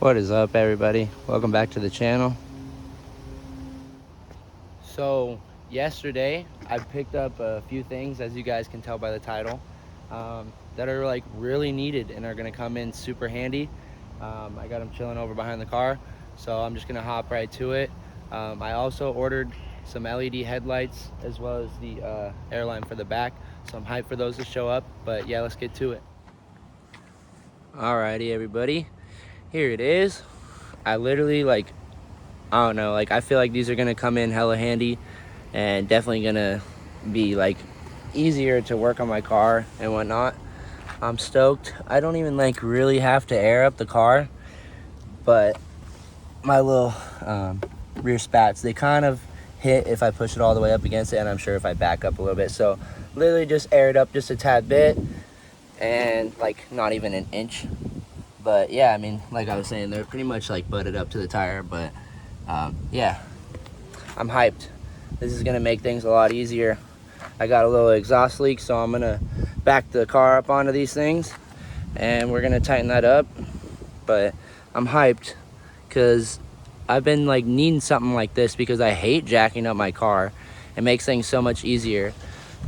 What is up, everybody? Welcome back to the channel. So yesterday I picked up a few things, as you guys can tell by the title, that are like really needed and are gonna come in super handy. I got them chilling over behind the car, so I'm just gonna hop right to it. I also ordered some LED headlights as well as the airline for the back, so I'm hyped for those to show up. But yeah, let's get to it. Alrighty, everybody, here it is. I literally, like, I don't know, like, I feel like these are gonna come in hella handy and definitely gonna be like easier to work on my car and whatnot. I'm stoked. I don't even like really have to air up the car, but my little rear spats, they kind of hit if I push it all the way up against it, and I'm sure if I back up a little bit. So literally just air it up just a tad bit, and like not even an inch. But yeah, I mean, like I was saying, they're pretty much like butted up to the tire. But yeah, I'm hyped. This is gonna make things a lot easier. I got a little exhaust leak, so I'm gonna back the car up onto these things and we're gonna tighten that up. But I'm hyped because I've been like needing something like this because I hate jacking up my car. It makes things so much easier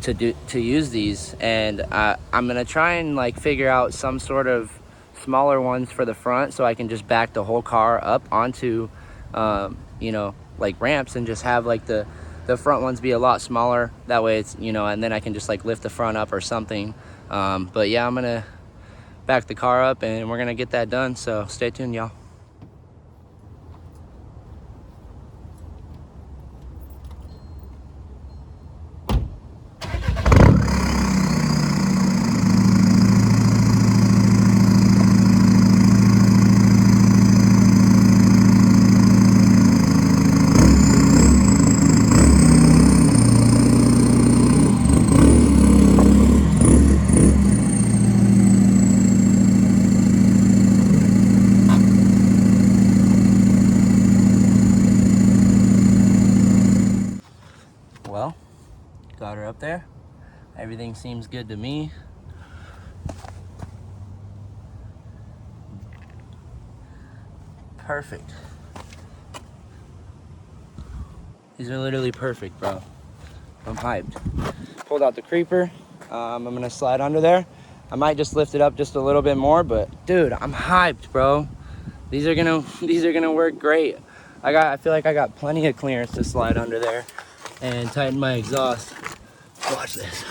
to use these, and I'm gonna try and like figure out some sort of smaller ones for the front so I can just back the whole car up onto you know, like ramps, and just have like the front ones be a lot smaller. That way it's, you know, and then I can just like lift the front up or something. But yeah, I'm gonna back the car up and we're gonna get that done, so stay tuned, y'all. Well, got her up there. Everything seems good to me. Perfect. These are literally perfect, bro. I'm hyped. Pulled out the creeper. I'm gonna slide under there. I might just lift it up just a little bit more, but dude, I'm hyped, bro. These are gonna work great. I feel like I got plenty of clearance to slide under there and tighten my exhaust. Watch this.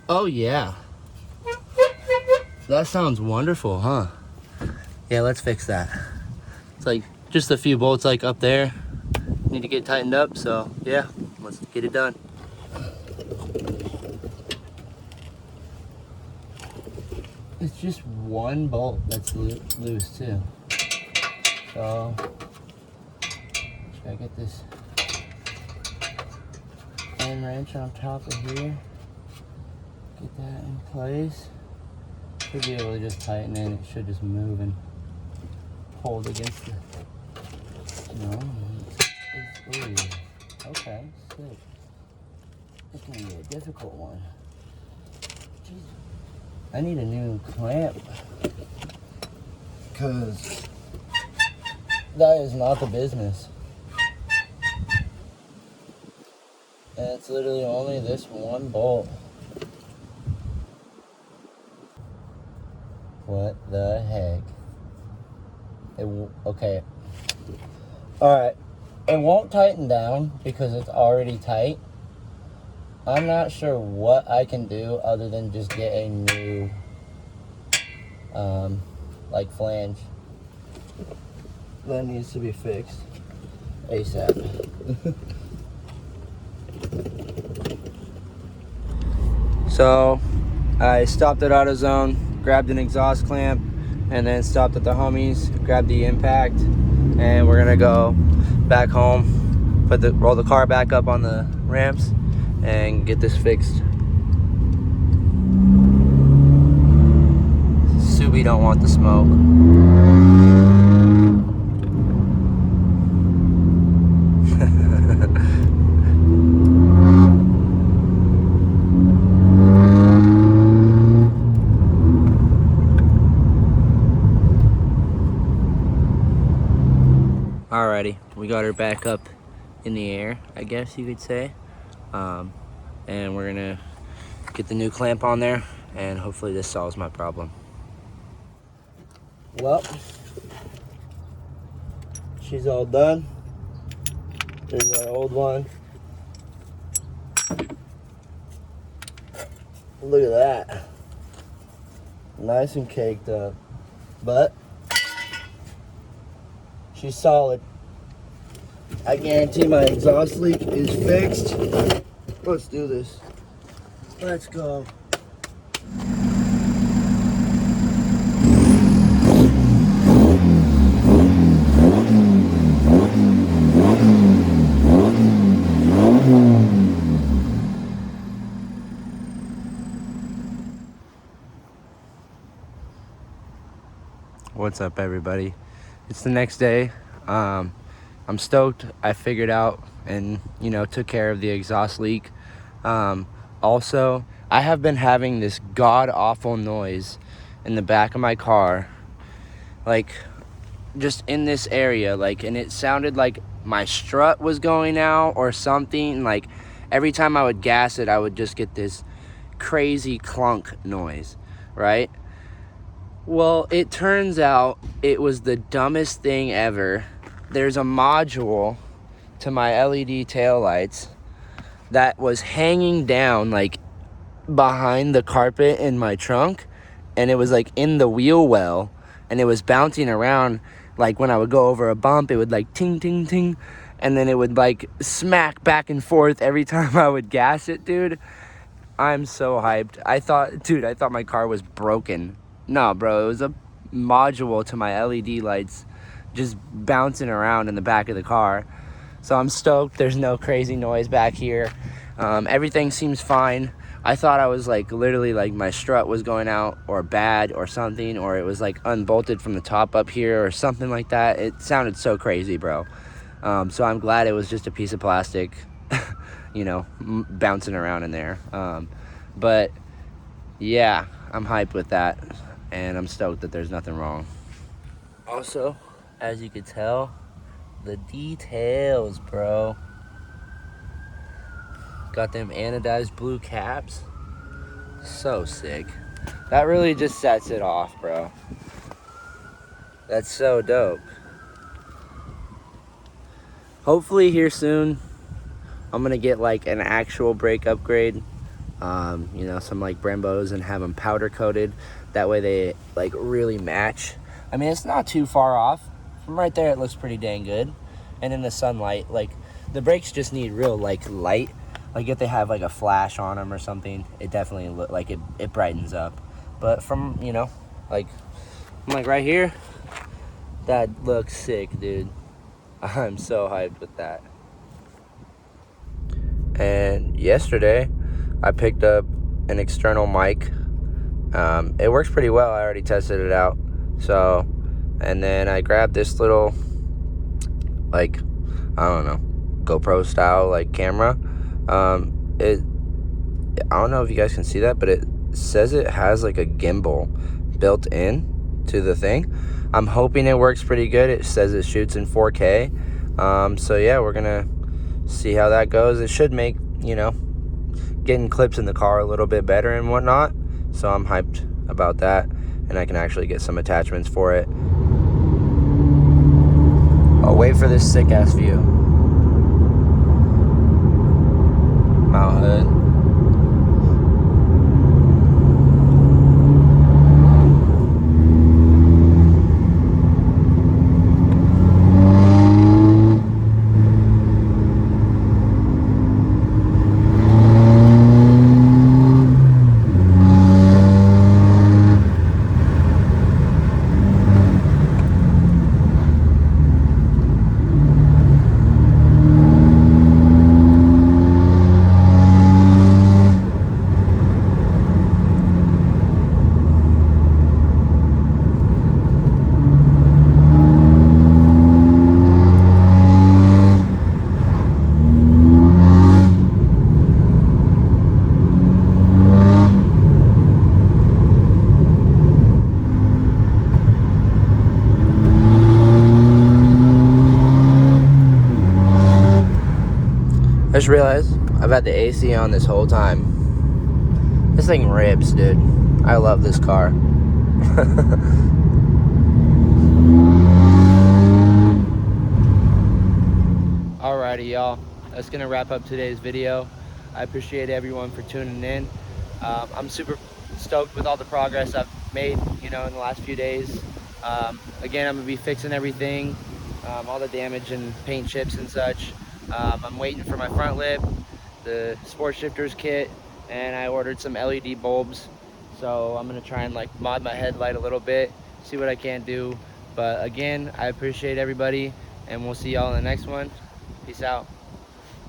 Oh yeah. That sounds wonderful, huh? Yeah, let's fix that. It's like just a few bolts like up there need to get tightened up, so yeah, let's get it done. It's just one bolt that's loose too. So just gotta get this Allen wrench on top of here. Get that in place. Should be able to just tighten it. It should just move and hold against the. No. Ooh. Okay. Sick. It's gonna be a difficult one. Jeez. I need a new clamp, because that is not the business. And it's literally only this one bolt. What the heck? Okay. Alright. It won't tighten down because it's already tight. I'm not sure what I can do other than just get a new like flange. That needs to be fixed ASAP. So I stopped at AutoZone, grabbed an exhaust clamp, and then stopped at the Homies, grabbed the impact, and we're gonna go back home, roll the car back up on the ramps, and get this fixed. Subi don't want the smoke. Alrighty, we got her back up in the air, I guess you could say. And we're gonna get the new clamp on there, and hopefully this solves my problem. Well, she's all done. There's our old one. Look at that. Nice and caked up. But she's solid. I guarantee my exhaust leak is fixed. Let's do this. Let's go. What's up, everybody? It's the next day. I'm stoked. I figured out and took care of the exhaust leak. Also, I have been having this god awful noise in the back of my car, like just in this area, and it sounded like my strut was going out or something. Like every time I would gas it, I would just get this crazy clunk noise, right? Well, it turns out it was the dumbest thing ever. There's a module to my LED taillights that was hanging down behind the carpet in my trunk, and it was in the wheel well, and it was bouncing around. When I would go over a bump, it would ting ting ting, and then it would smack back and forth every time I would gas it. Dude, I'm so hyped. I thought my car was broken. No, bro, it was a module to my LED lights just bouncing around in the back of the car. So I'm stoked. There's no crazy noise back here. Everything seems fine. I thought I was literally my strut was going out or bad or something, or it was unbolted from the top up here or something like that. It sounded so crazy, bro. So I'm glad it was just a piece of plastic, bouncing around in there. But yeah, I'm hyped with that, and I'm stoked that there's nothing wrong. Also, as you could tell, the details, bro. Got them anodized blue caps. So sick. That really just sets it off, bro. That's so dope. Hopefully here soon, I'm gonna get an actual brake upgrade. Some Brembos, and have them powder coated. That way they really match. I mean, it's not too far off. From right there, it looks pretty dang good. And in the sunlight, the brakes just need real light. If they have a flash on them or something, it definitely it brightens up. But from right here, that looks sick, dude. I'm so hyped with that. And yesterday, I picked up an external mic. It works pretty well. I already tested it out. So, and then I grabbed this little, I don't know, GoPro style camera. I don't know if you guys can see that, but it says it has a gimbal built in to the thing. I'm hoping it works pretty good. It says it shoots in 4K. So yeah, we're gonna see how that goes. It should make getting clips in the car a little bit better and whatnot. So I'm hyped about that, and I can actually get some attachments for it. I'll wait for this sick ass view. Mount Hood. just realized I've had the AC on this whole time. This thing rips, dude. I love this car. Alrighty, y'all. That's gonna wrap up today's video. I appreciate everyone for tuning in. I'm super stoked with all the progress I've made, in the last few days. Again, I'm gonna be fixing everything, all the damage and paint chips and such. I'm waiting for my front lip, the sport shifters kit, and I ordered some LED bulbs. So I'm gonna try and mod my headlight a little bit, see what I can do. But again, I appreciate everybody, and we'll see y'all in the next one. Peace out.